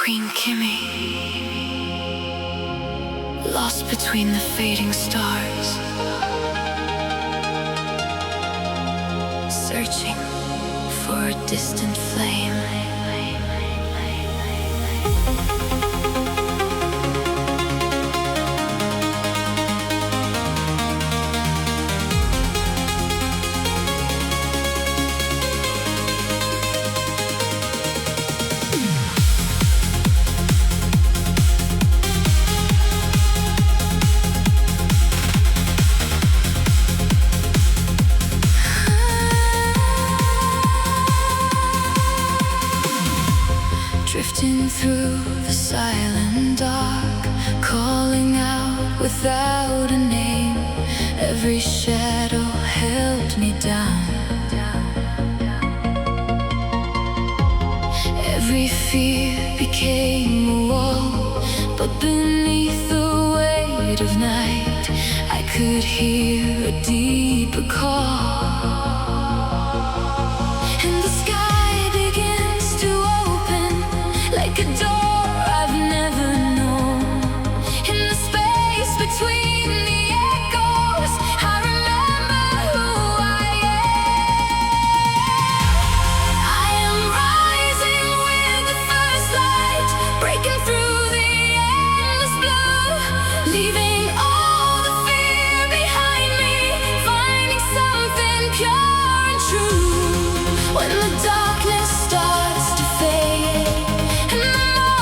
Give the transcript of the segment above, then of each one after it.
Queen Kimmy, lost between the fading stars, searching for a distant flame. Drifting through the silent dark, calling out without a name. Every shadow held me down. Every fear became a wall, but beneath the weight of night, I could hear a deeper call. And the sky begins to open like a door I've never known. In the space between the echoes, I remember who I am. I am rising with the first light, breaking through the endless blue, leaving all the fear behind me, finding something pure and true. When the darkness starts to fade and the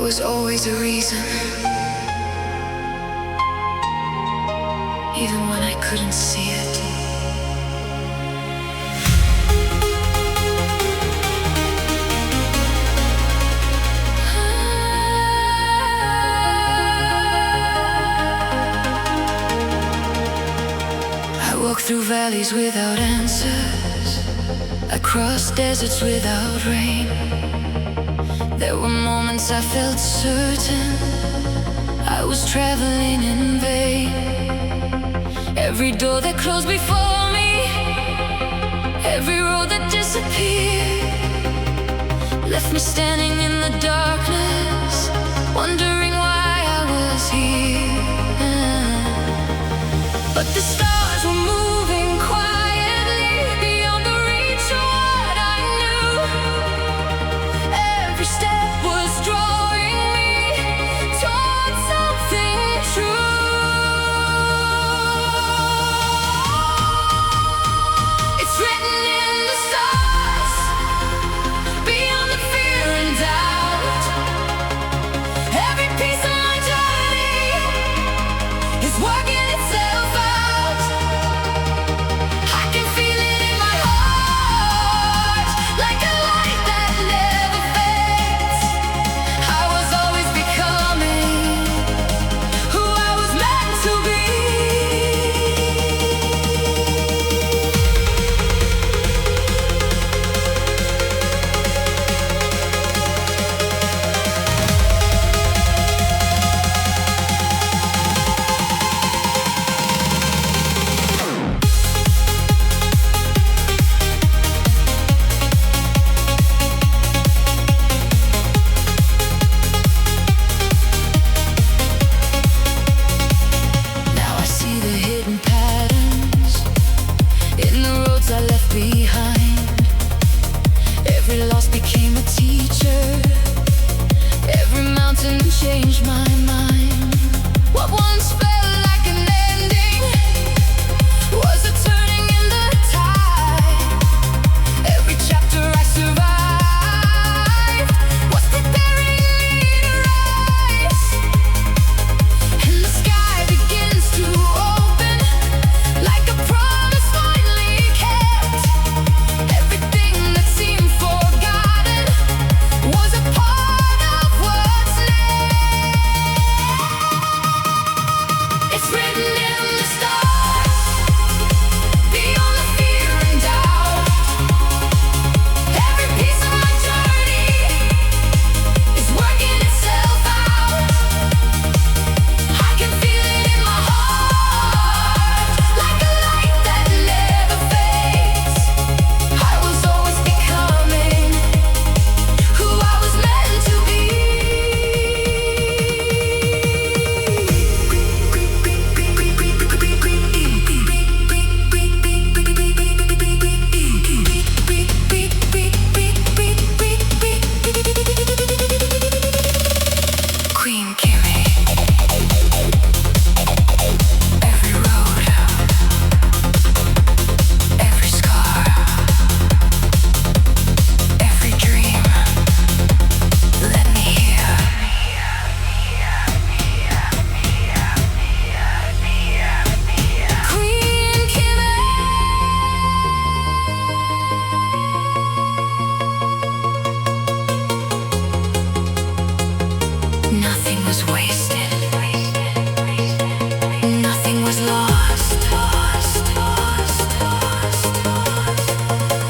was always a reason, even when I couldn't see it. I walked through valleys without answers, I crossed deserts without rain. There were moments I felt certain I was traveling in vain. Every door that closed before me, every road that disappeared, left me standing in the darkness, wondering why I was here. But the stars were moving quietly beyond the reach of what I knew. Every step was drawing me towards something true. It's written in the stars, beyond the fear and doubt. Every piece of my journey is working itself out. I can feel it in my heart, like a light that never fades. I was always becoming who I was meant to be. Now I see the hidden patterns in the roads I left behind. Every loss became a teacher, every mountain changed my mind. What once felt like an ending was a turning in the tide. Every chapter I survived was preparing me to rise. And the sky begins to open, like a promise finally kept. Everything that seemed forgotten was a part of what's next. It's written in the stars, beyond the fear and doubt. Every piece of my journey is working itself out. I can feel it in my heart, like a light that never fades. I was always becoming who I was meant to be. Queen Kimmy. Every road, every scar, every dream, let me hear. Queen Kimmy. Nothing was wasted. Nothing was lost.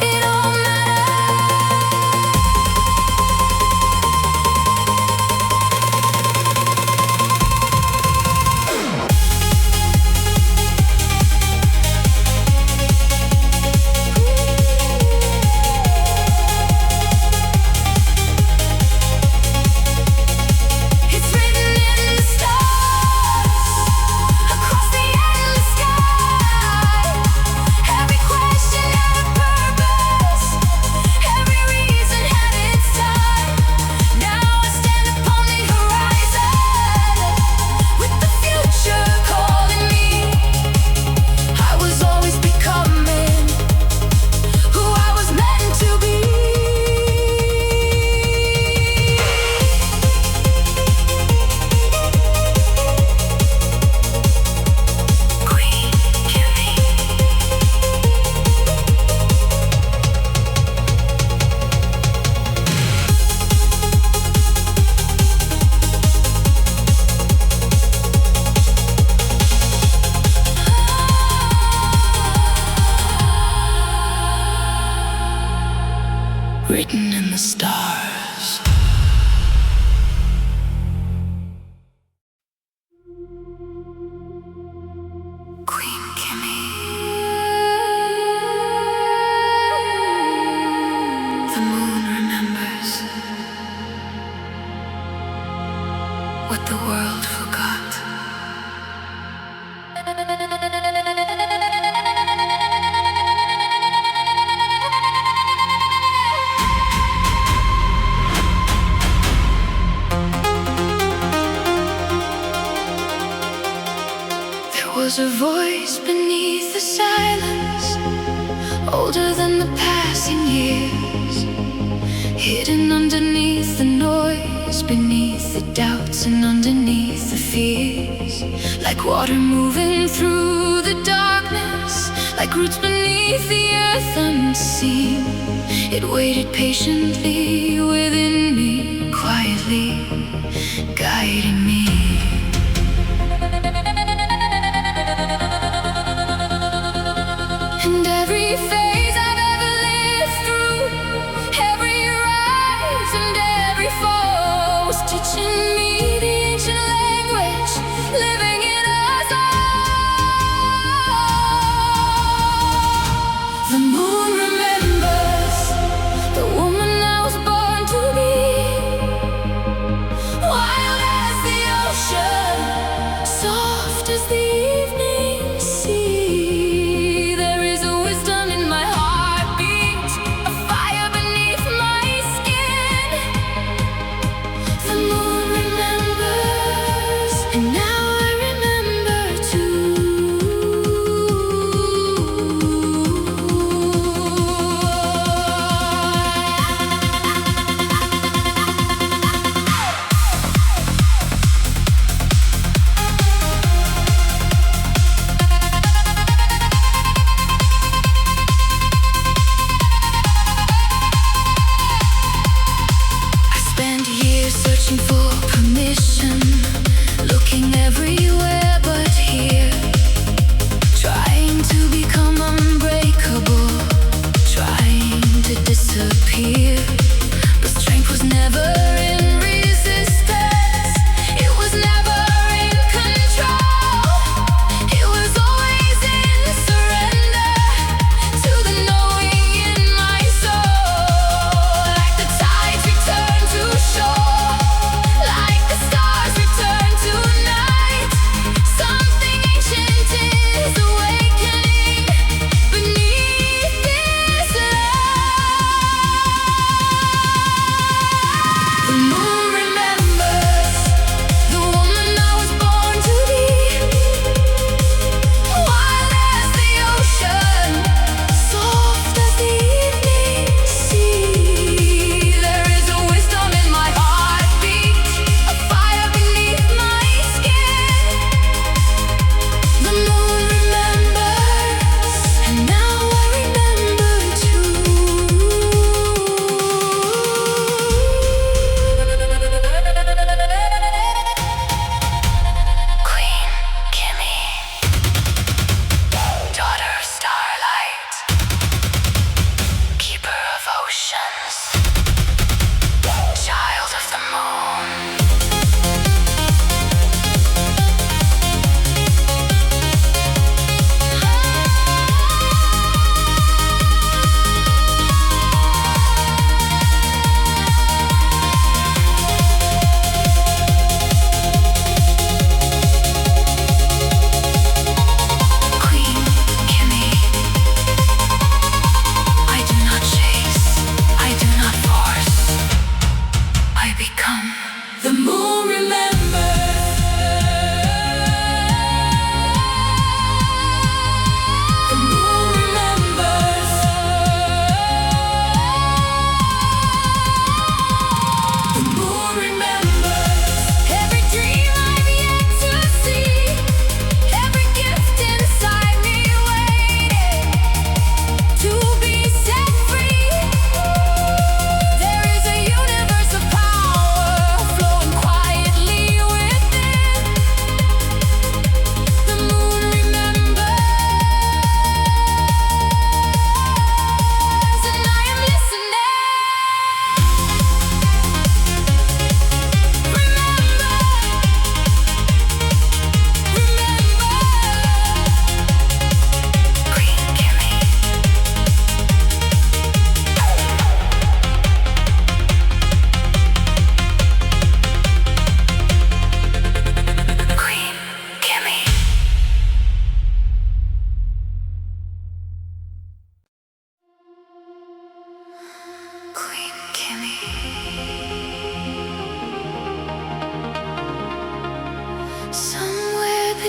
It all It's written in the stars. written in the stars. Queen Kimmy. The moon remembers what the world forgot. Was a voice beneath the silence, older than the passing years, hidden underneath the noise, beneath the doubts and underneath the fears. Like water moving through the darkness, like roots beneath the earth unseen. It waited patiently within me, quietly guiding me. And every phase I've ever lived through, every rise and every fall, was teaching me the ancient language, living in us all. The moon remembers the woman I was born to be, wild as the ocean, soft as the evening sea.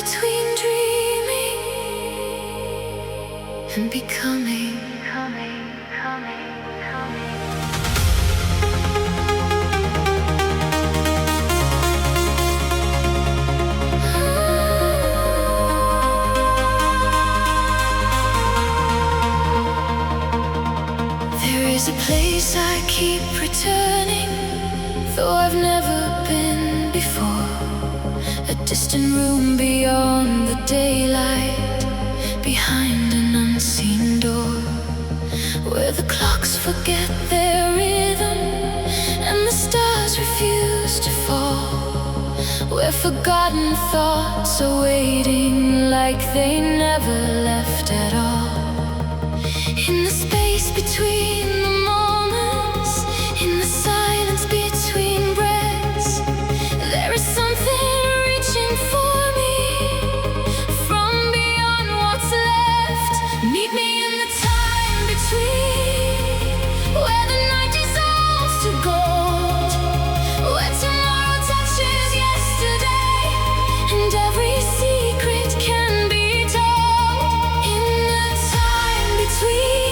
between dreaming and becoming. There is a place I keep returning, though I've never been before. A distant room beyond the daylight, behind an unseen door, where the clocks forget their rhythm and the stars refuse to fall, where forgotten thoughts are waiting like they never left at all. In the space between the moments, in the silence between breaths, there is something reaching for me from beyond what's left. Meet me in the time between, where the night dissolves to gold, where tomorrow touches yesterday, and every secret can be told. In the time between,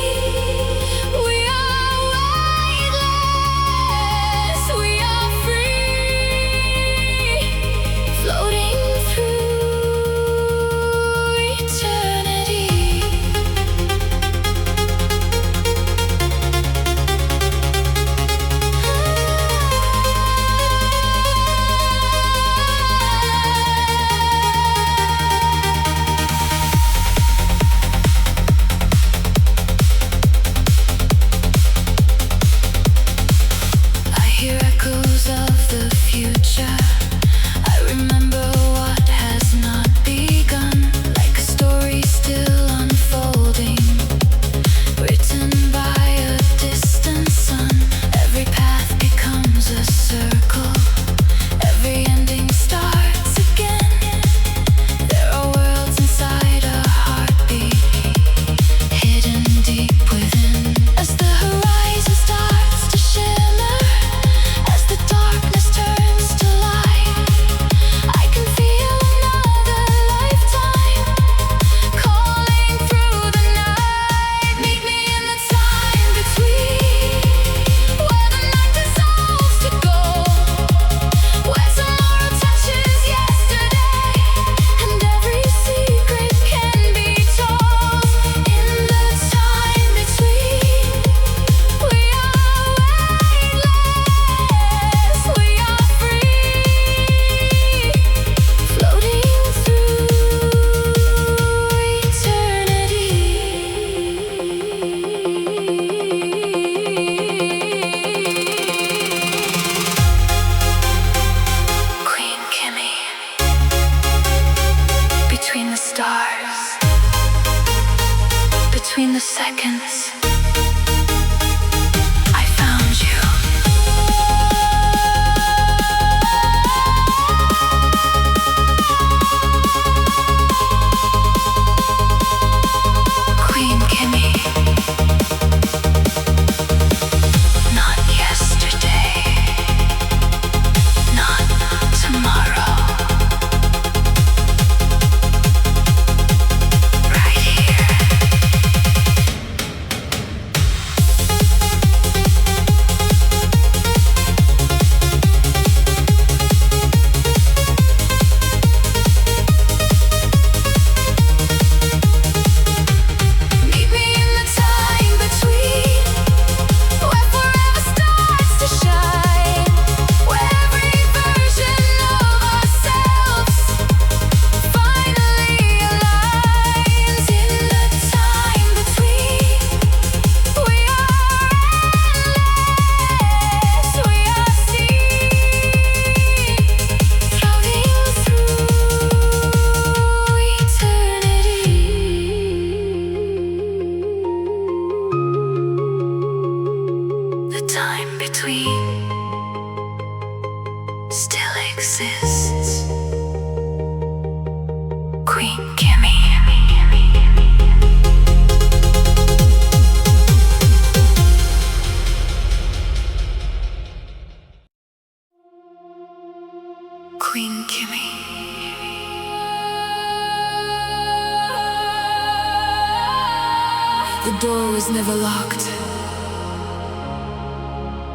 The door was never locked.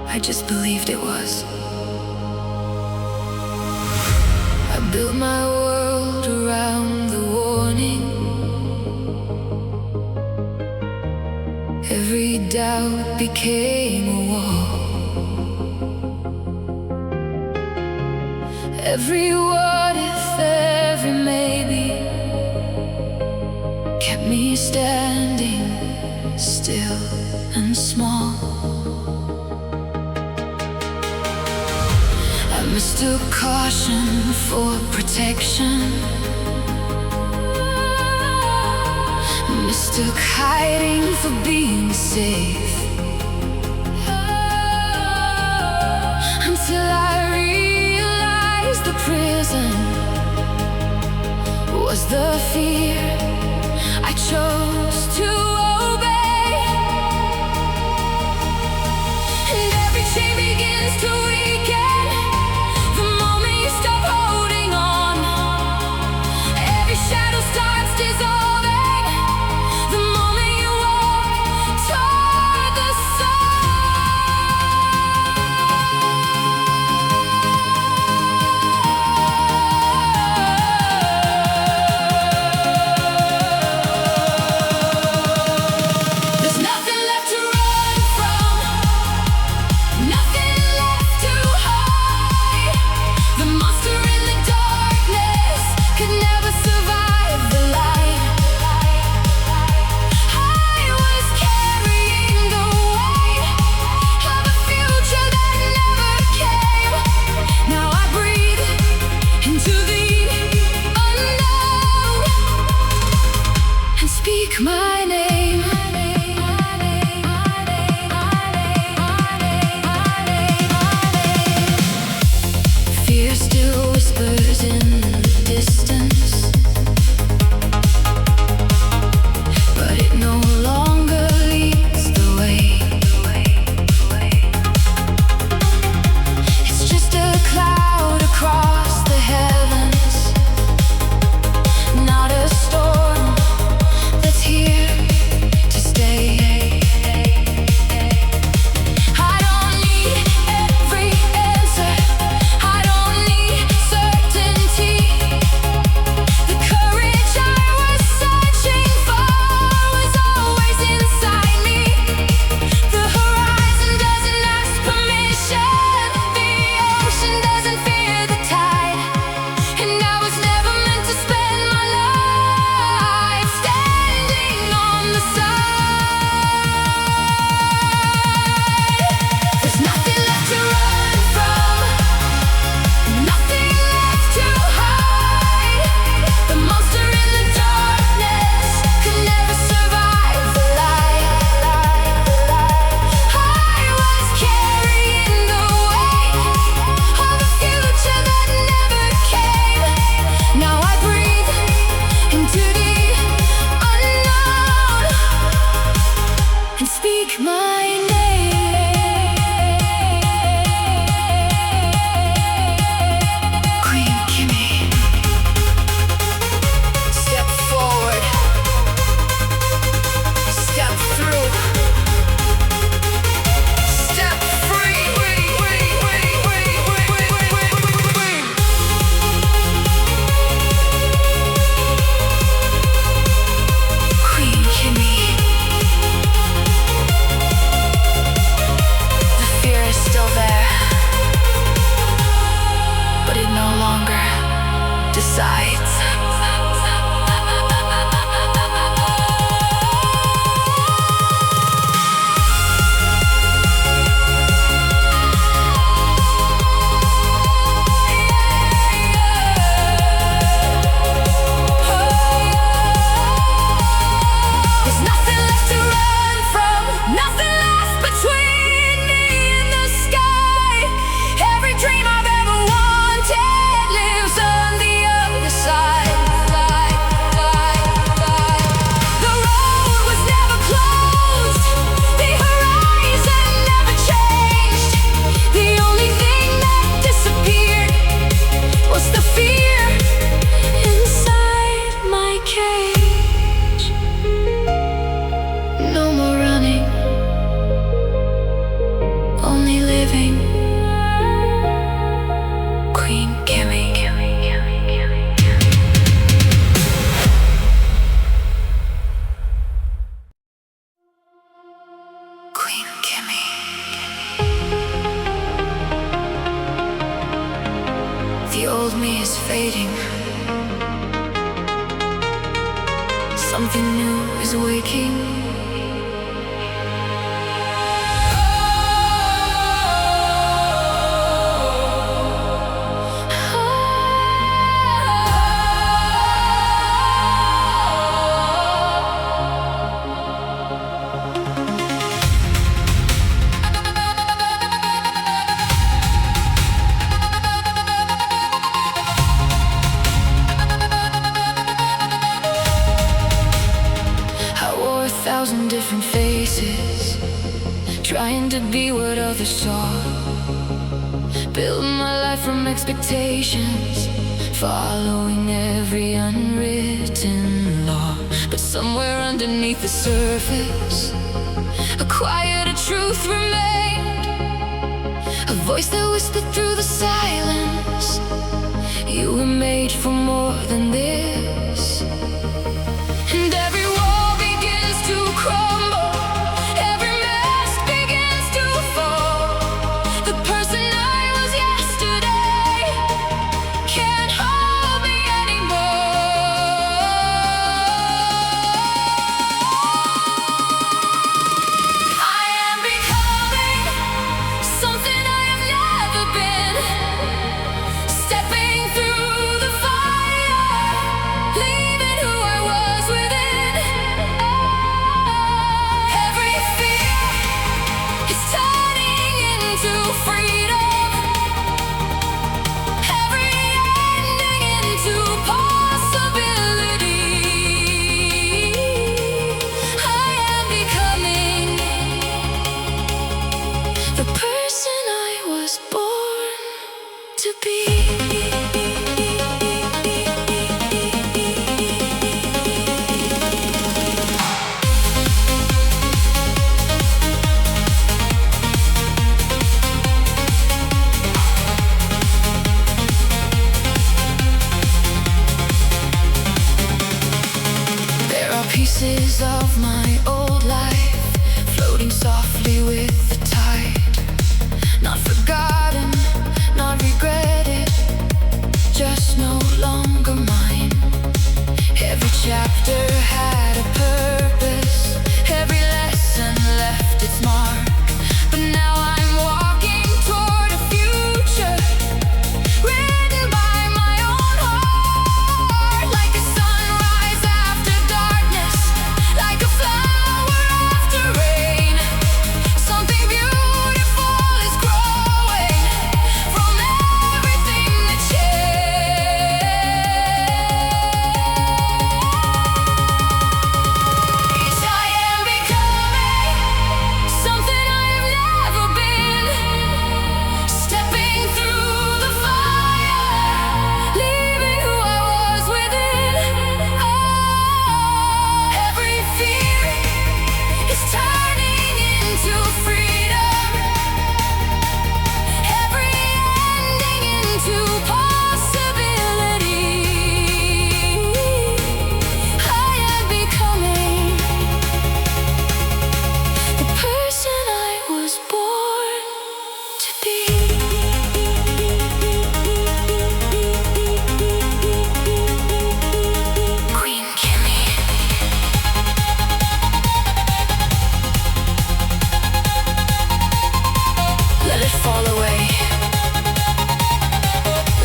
I just believed it was. I built my world around the warning. Every doubt became a wall. Every what if, every maybe kept me standing still and small. I mistook caution for protection, mistook hiding for being safe, until I realized the prison was the fear I chose to obey. And every chain begins to weaken the moment you stop holding on. Every shadow starts dissolving the moment you walk toward the sun. There's nothing left to run from, nothing left to hide. The monster in the darkness could never survive the light. I was carrying the weight of a future that never came. Now I breathe into the unknown and speak my name. Fear still whispers in the distance, but it no longer leads the way. It's just a cloud across the heavens, not a storm that's here to stay. I don't need every answer, I don't need certainty. The courage I was searching for was always inside me. The horizon doesn't ask permission, the ocean doesn't fear the tide. And I was never meant to spend my life standing on the side. There's nothing left to run from, nothing left to hide. The monster in the darkness could never survive the light. I was carrying the weight of a future that never came. Now I breathe into the unknown and speak my name. Queen Kimmy, step forward, step through, step free. Queen Kimmy. The fear is still there, but it no longer decides. There's nothing left to run from, nothing left between me and the sky. Every dream I've ever wanted lives on the other side. The old me is fading. Something new is waking. Different faces, trying to be what others saw. Building my life from expectations, following every unwritten law. But somewhere underneath the surface, a quieter truth remained. A voice that whispered through the silence, you were made for more than this. And every wall begins to crumble, every mask begins to fall. The person I was yesterday can't hold me anymore. I am becoming something I have never been, stepping through the fire, leaving who I was within. Every fear is turning into freedom, every ending into possibility. I am becoming the person I was born to be. There are pieces of my old life floating softly with the tide. Not forgotten, not regretted, just no longer mine. Every chapter had a purpose, every lesson left its mark. But now I'm walking toward a future written by my own heart. Like a sunrise after darkness, like a flower after rain. Something beautiful is growing from everything that changed. I am becoming something I have never been, stepping through the fire, leaving who I was within. Every fear is turning into freedom, every ending into possibility. I am becoming the person I was born to be. Queen Kimmy. Let it fall away.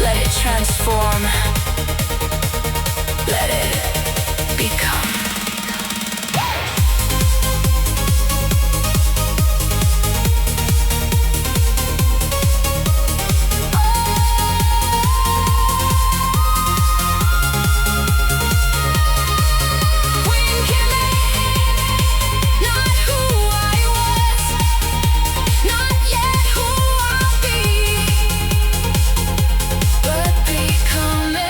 Let it transform. Let it become. Queen Kimmy, not who I was, not yet who I'll be, but becoming.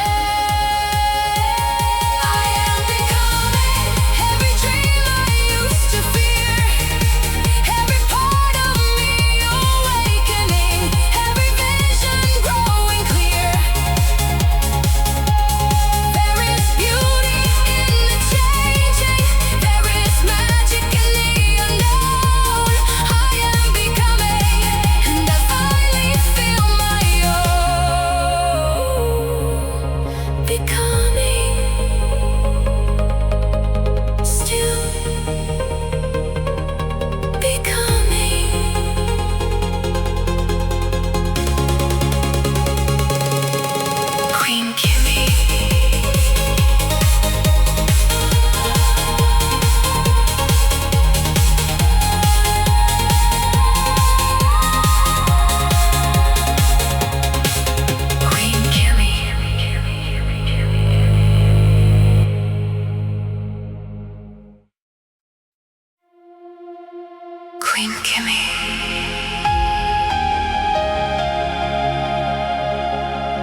gimme.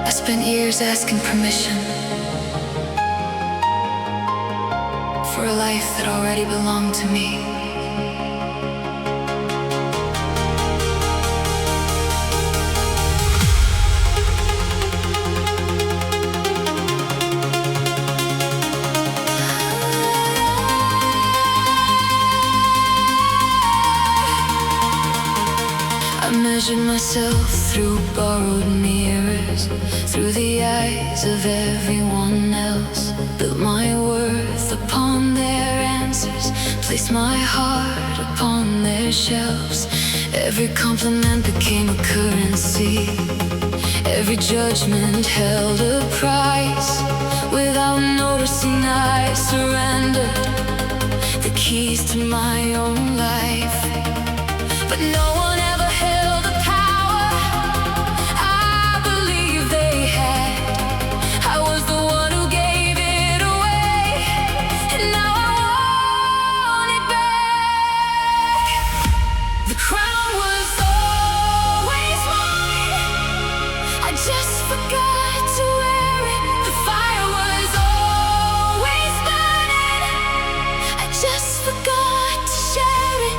I spent years asking permission for a life that already belonged to me. I measured myself through borrowed mirrors, through the eyes of everyone else. Built my worth upon their answers, placed my heart upon their shelves. Every compliment became a currency, every judgment held a price. Without noticing I surrendered the keys to my own life. But no one ever held the power I believe they had. I was the one who gave it away, and now I want it back. The crown was always mine, I just forgot to wear it. The fire was always burning, I just forgot to share it.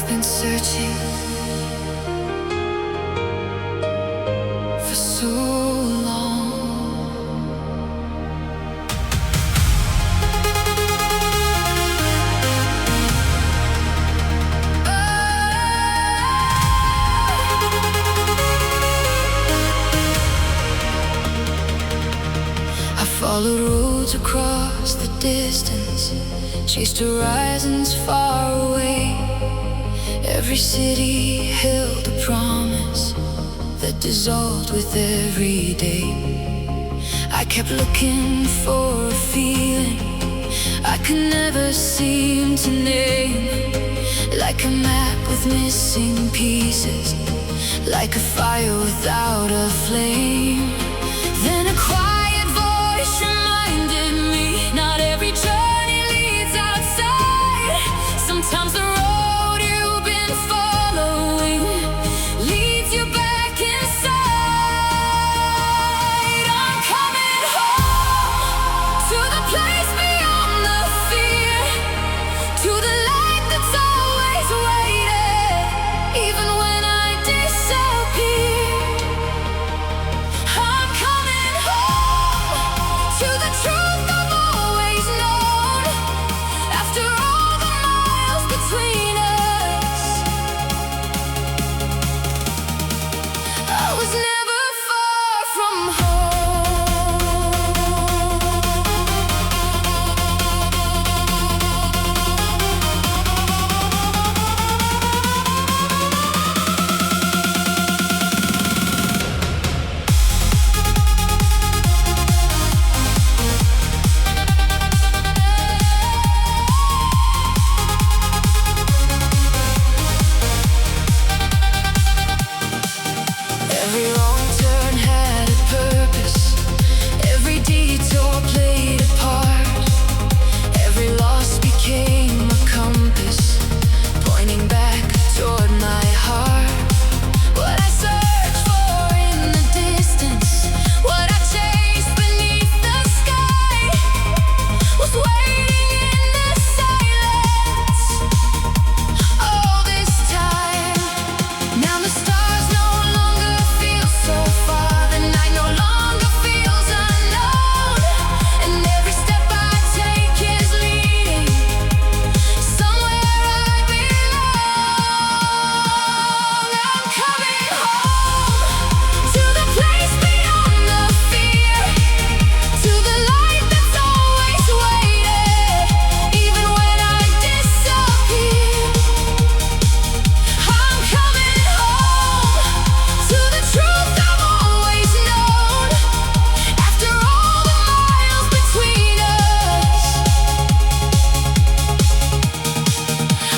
been searching for so long. I followed roads across the distance, chased horizons far away. Every city held a promise that dissolved with every day. I kept looking for a feeling I could never seem to name. Like a map with missing pieces, like a fire without a flame. Then a quiet voice reminded me, not every journey leads outside. Sometimes the road you've been following leads you back inside. I'm coming home to the place beyond the fear, to the light that's always waiting, even when I disappear. I'm coming home to the truth I've always known. After all the miles between us, I was never far from Every wrong turn had a purpose, every detour played a part, every loss became a compass, pointing back toward my heart. What I searched for in the distance, what I chased beneath the sky, was waiting in the silence all this time. Now the stars no longer feel so far, the night no longer feels unknown, and every step I take is leading somewhere I belong. I'm coming home to the place beyond the fear, to the light that's always waiting, even when I disappear. I'm coming home to the truth I've always known. After all the miles between us,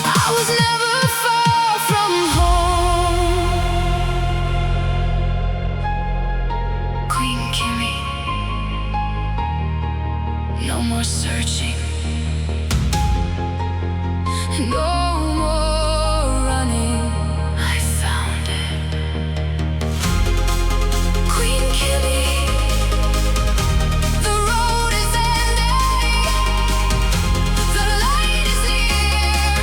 I was never far from home. Queen Kimmy, no more searching, no more running. I found it. Queen Kimmy, the road is ending, the light is near.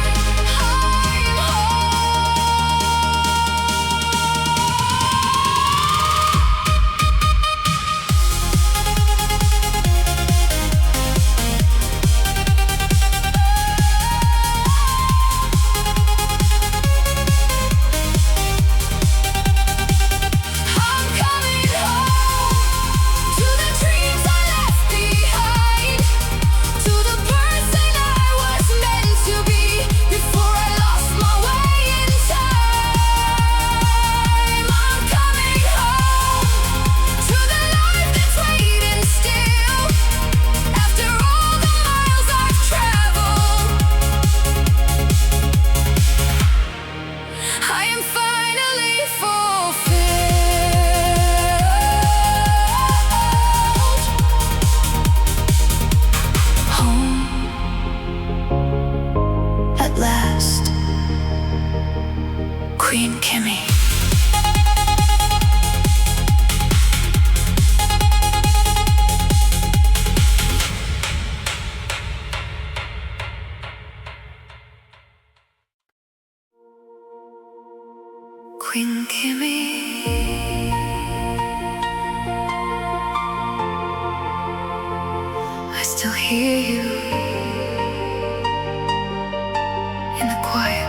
I'm coming home to the dreams I left behind, to the person I was meant to be before I lost my way in time. I'm coming home to the life that's waiting still. After all the miles I've traveled, I am finally fulfilled. Home at last. Queen Kimmy. Queen Kimmy, I still hear you in the quiet.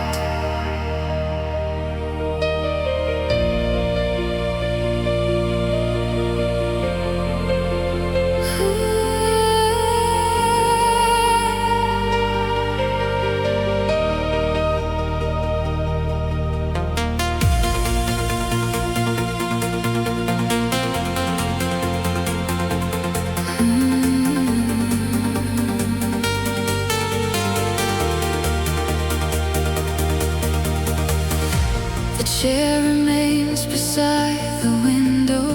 The chair remains beside the window.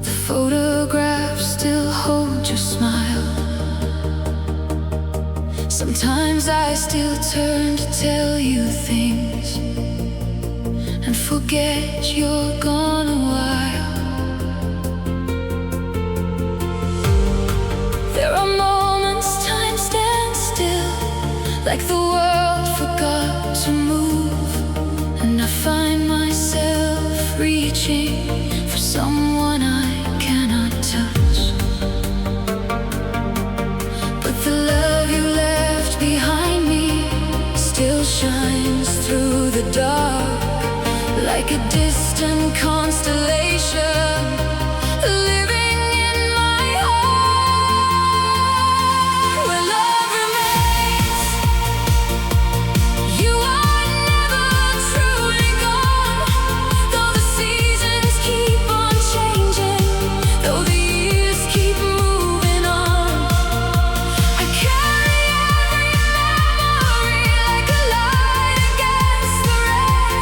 The photographs still hold your smile. Sometimes I still turn to tell you things and forget you're gone a while. There are moments time stands still, like the world forgot to move, and I find myself reaching for someone I cannot touch. But the love you left behind me still shines through the dark, like a distant constellation living in my heart. Where love remains, you are never truly gone. Though the seasons keep on changing, though the years keep moving on, I carry every memory like a light against the rain.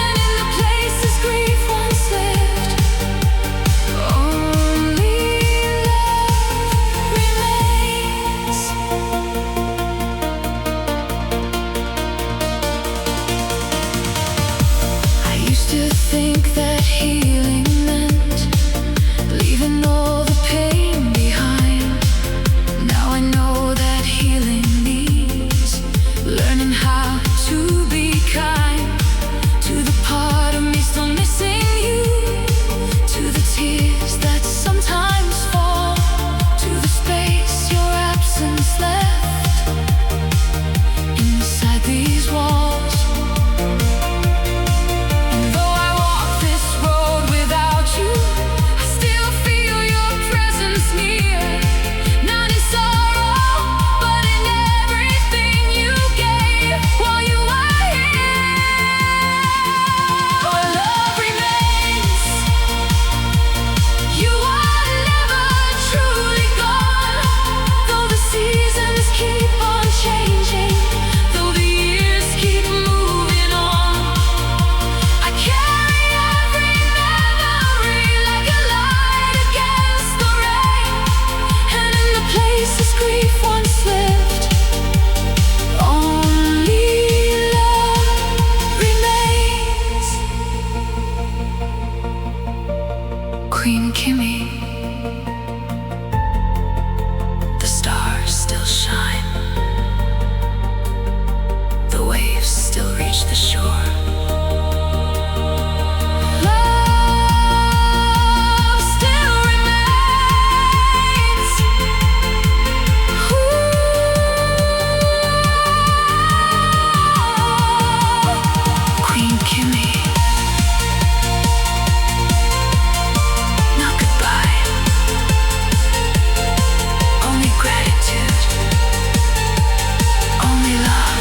And in the places grief once lived, only love remains. I used to think that healing meant leaving all the pain behind. Now I know that healing means learning how to be kind to the part of me still missing you, to the tears that sometimes fall, to the space your absence left inside these walls. And though I walk this road without you, I still feel your presence near. Not in sorrow, but in everything you gave while you were here. Oh, love remains, you are never truly gone. Though the seasons keep on changing, though the years keep moving on, I carry every memory like a light against the rain. And in the places grief once lived, only love remains. Queen Kimmy, the stars still shine, the waves still reach the shore. Love still remains. Queen Kimmy, not goodbye, only gratitude, only love.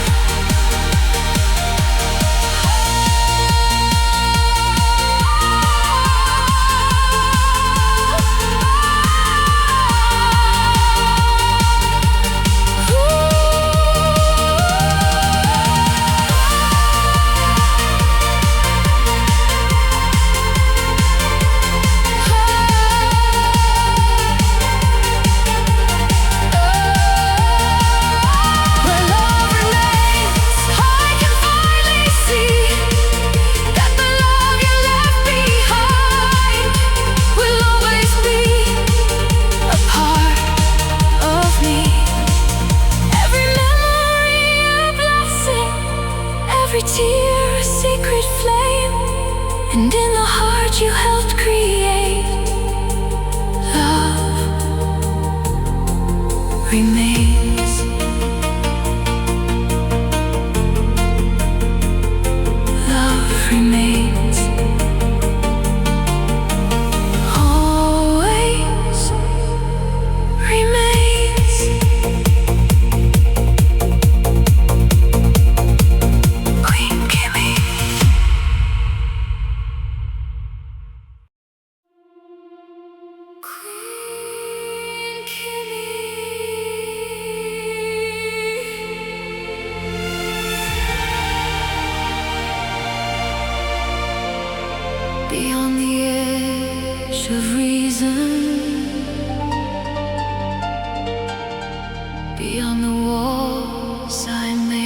every tear a sacred flame, and in the heart you helped create. Love remains. Love remains. Always remains. Queen Kimmy. Queen Kimmy. Beyond the edge of reason, beyond the walls I made.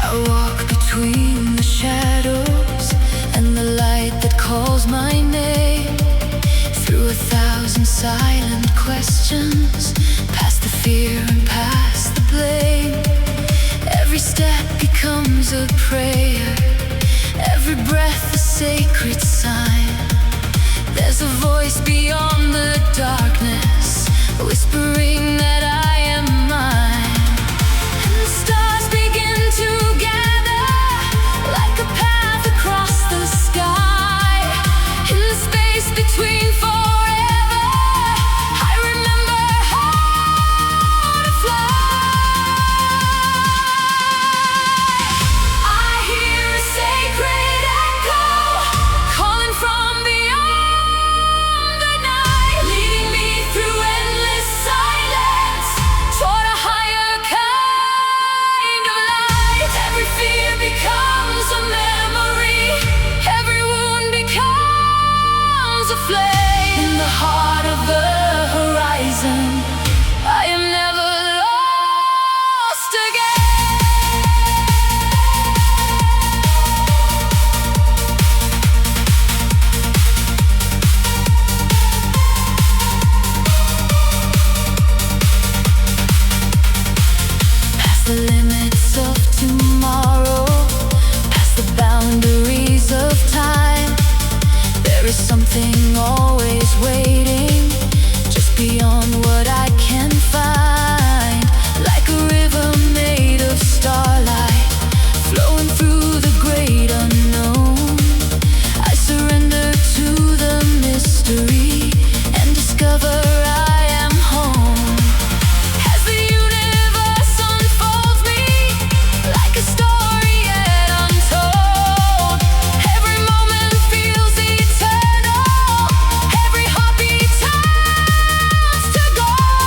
I walk between the shadows and the light that calls my name. Through 1,000 silent questions, past the fear and past the blame. Every step becomes a prayer, every breath a sacred sign. There's a voice beyond the darkness, whispering that I am mine. And the stars begin to gather like a path across the sky. In the space between forever, I remember how to fly. I hear a sacred echo calling from beyond the night, leading me through endless silence toward a higher kind of light. Every fear becomes a memory, every wound becomes a flame. In the heart of the horizon, I am never lost again. Past the limits of tomorrow, past the boundaries of time, there is something always waiting, just beyond what I can find. Like a river made of starlight, flowing through the great unknown, I surrender to the mystery and discover I am home. As the universe unfolds me like a story yet untold, every moment feels eternal, every heartbeat turns to gold.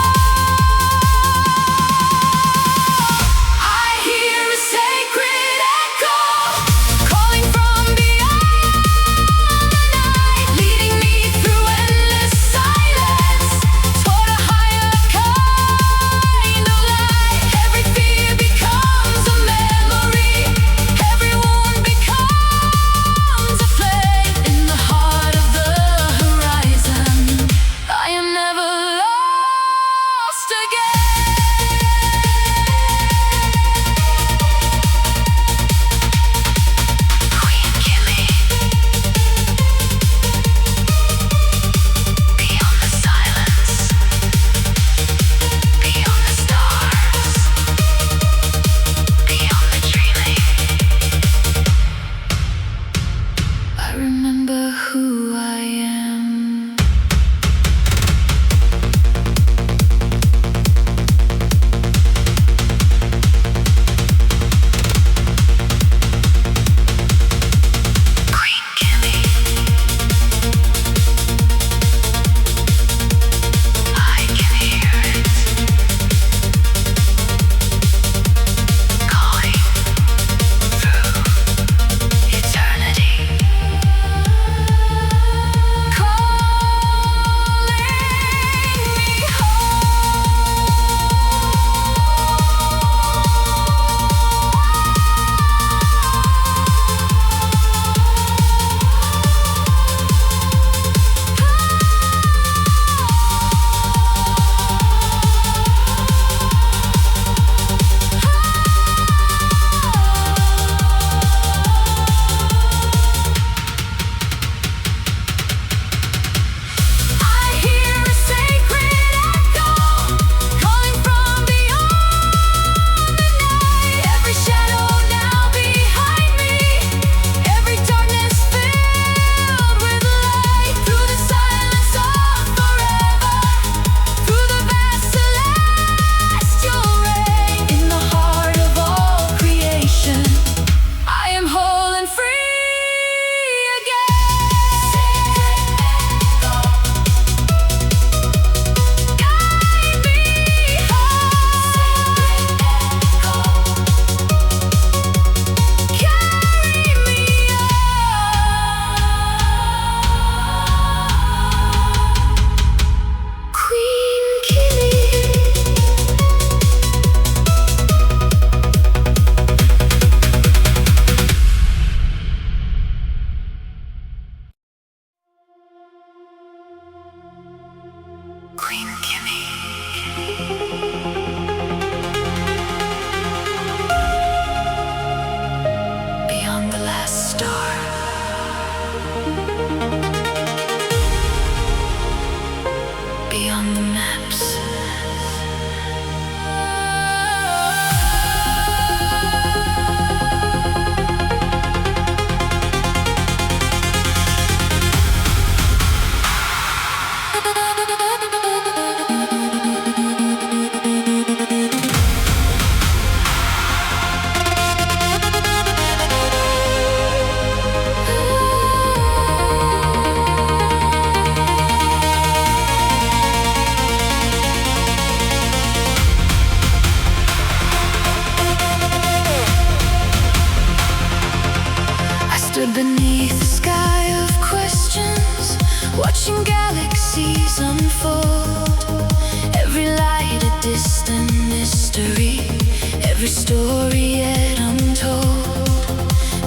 every story yet untold.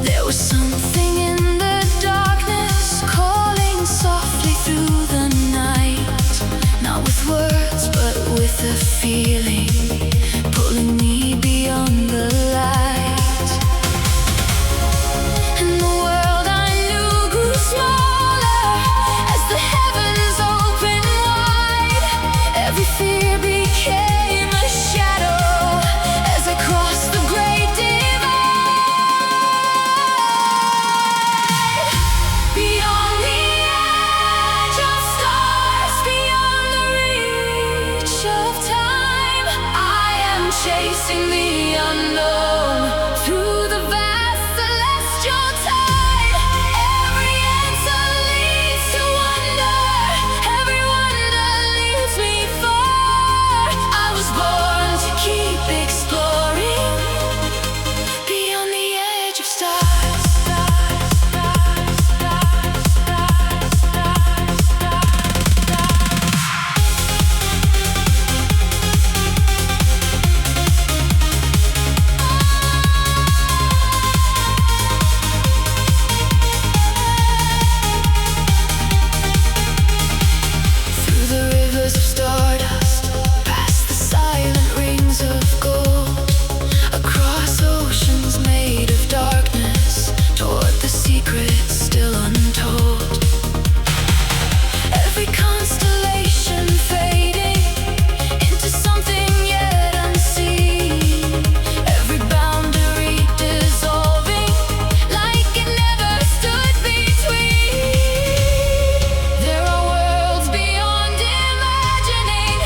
There was something in the darkness calling softly through the night, not with words but with a feeling, pulling me beyond the light. And the world I knew grew smaller as the heavens opened wide. Every fear became a shadow as I crossed the great divide. Beyond the edge of stars, beyond the reach of time, I am chasing the unknown through the vast celestial tide. Every answer leads to wonder, every wonder leads me far. I was born to keep exploring beyond the edge of stars. Through the rivers of stardust, past the silent rings of gold, across oceans made of darkness, toward the secrets still untold. Every constellation fading into something yet unseen, every boundary dissolving like it never stood between. There are worlds beyond imagining,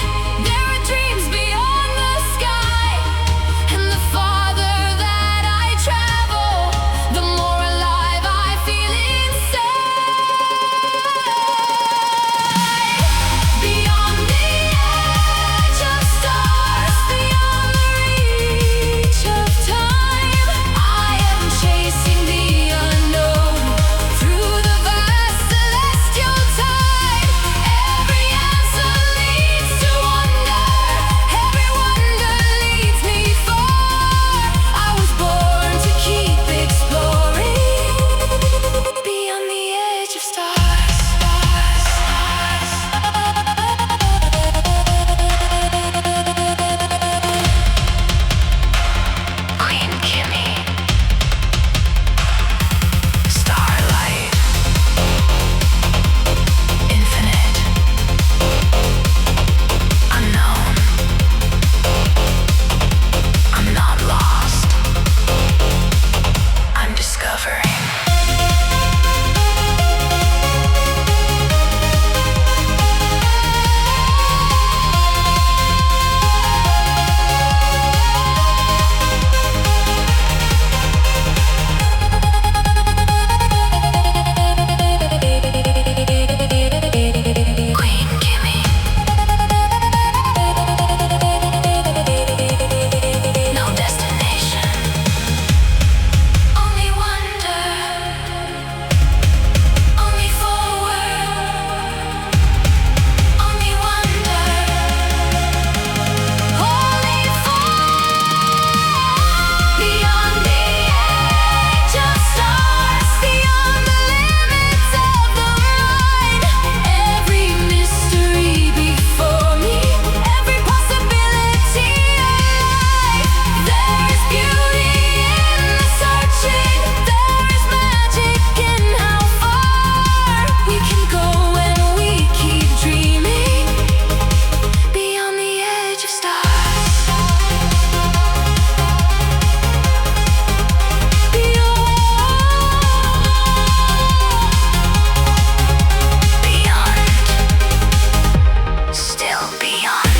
there are dreams beyond the sky, and the farther that I travel, the more alive I feel inside. Beyond the edge of stars, beyond the reach of time, I am chasing the unknown through the vast celestial tide. Every answer leads to wonder, every wonder leads me far. I was born to keep exploring beyond the edge of stars. Queen Kimmy, starlight, infinite, unknown. I'm not lost, I'm discovering. Queen Kimmy, no destination, only wonder, only forward, only wonder, only forward. Beyond the edge of stars, beyond the limits of the mind, every mystery before me, every possibility alive. There is beauty in the searching, there is magic in how far we can go when we keep dreaming beyond the edge of stars. Beyond, still beyond.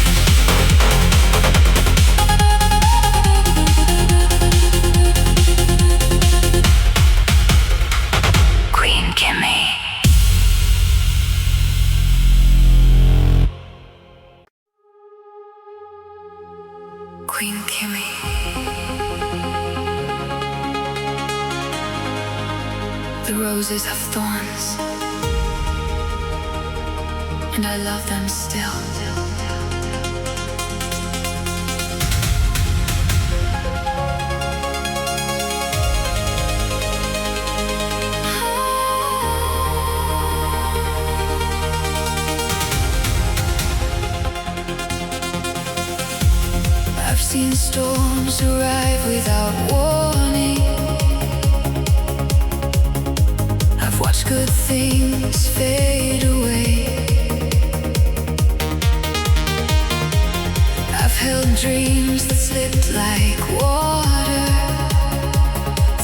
Queen Kimmy. Queen Kimmy. The roses have thorns, and I love them still. storms arrive without warning. I've watched good things fade away. I've held dreams that slipped like water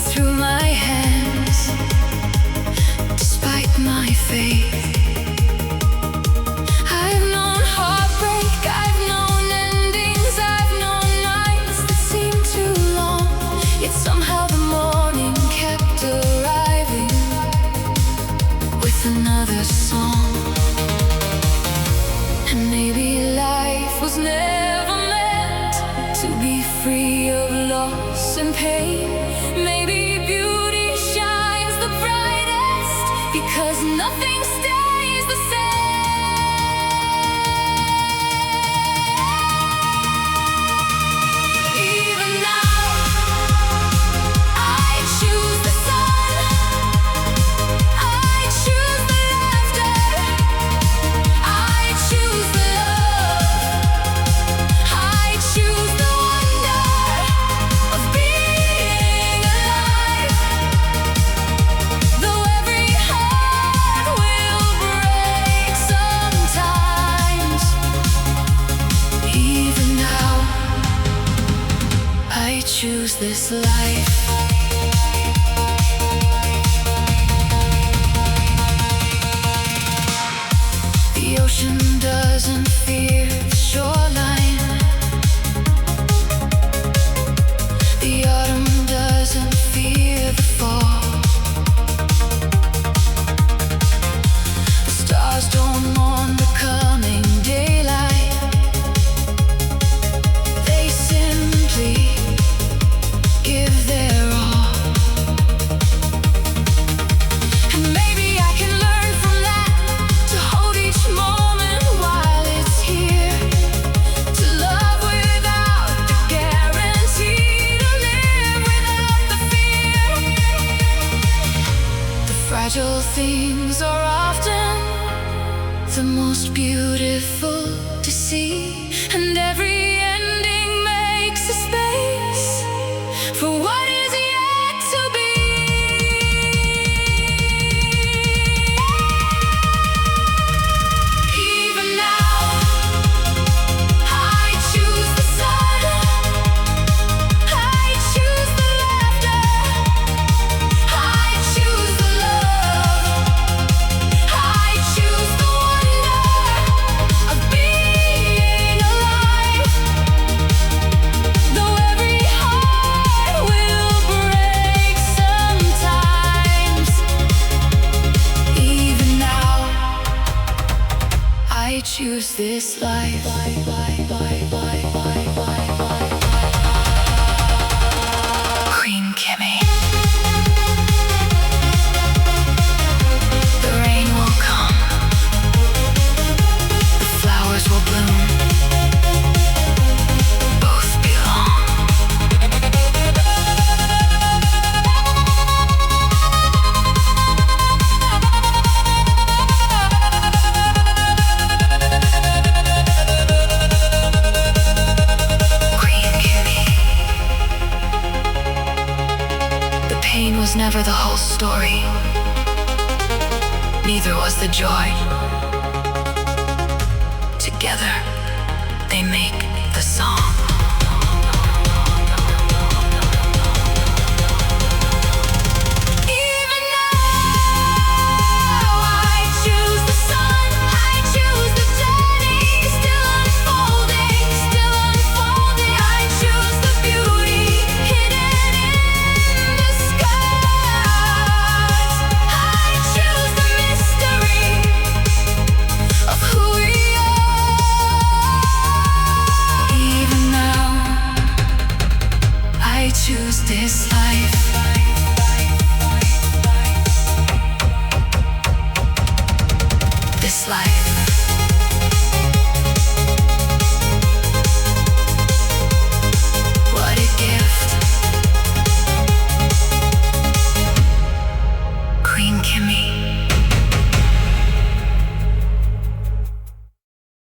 through my hands, despite my faith. I've known heartbreak, I've known endings, I've known nights that seemed too long, yet somehow the morning kept arriving with another song. And maybe life was never meant to be free of loss and pain. Maybe beauty shines the brightest because nothing stays the same. Even now, I choose the sun, I choose the laughter, I choose the love, I choose the wonder of being alive. Though every heart will break sometimes, even now, I choose this life. The ocean doesn't fear the shoreline. The autumn doesn't fear the fall. The stars don't mourn the coming daylight. They simply give their all. And maybe I can learn from that, to hold each moment while it's here, to love without the guarantee, to live without the fear. The fragile things are often the most beautiful to see, and every ending makes a space for what is yet to be. Even now, I choose the sun, I choose the laughter, I choose the love, I choose the wonder of being alive. Though every heart will break sometimes, even now, I choose this life. Queen Kimmy. The rain will come, the flowers will bloom, both belong. Queen Kimmy. The pain was never the whole story, neither was the joy. Together, they make the song. Even now, I choose the sun, I choose the journey, still unfolding, still unfolding. I choose the beauty hidden in the skies. I choose the mystery of who we are. Even now, I choose this life. This life. What a gift. Queen Kimmy.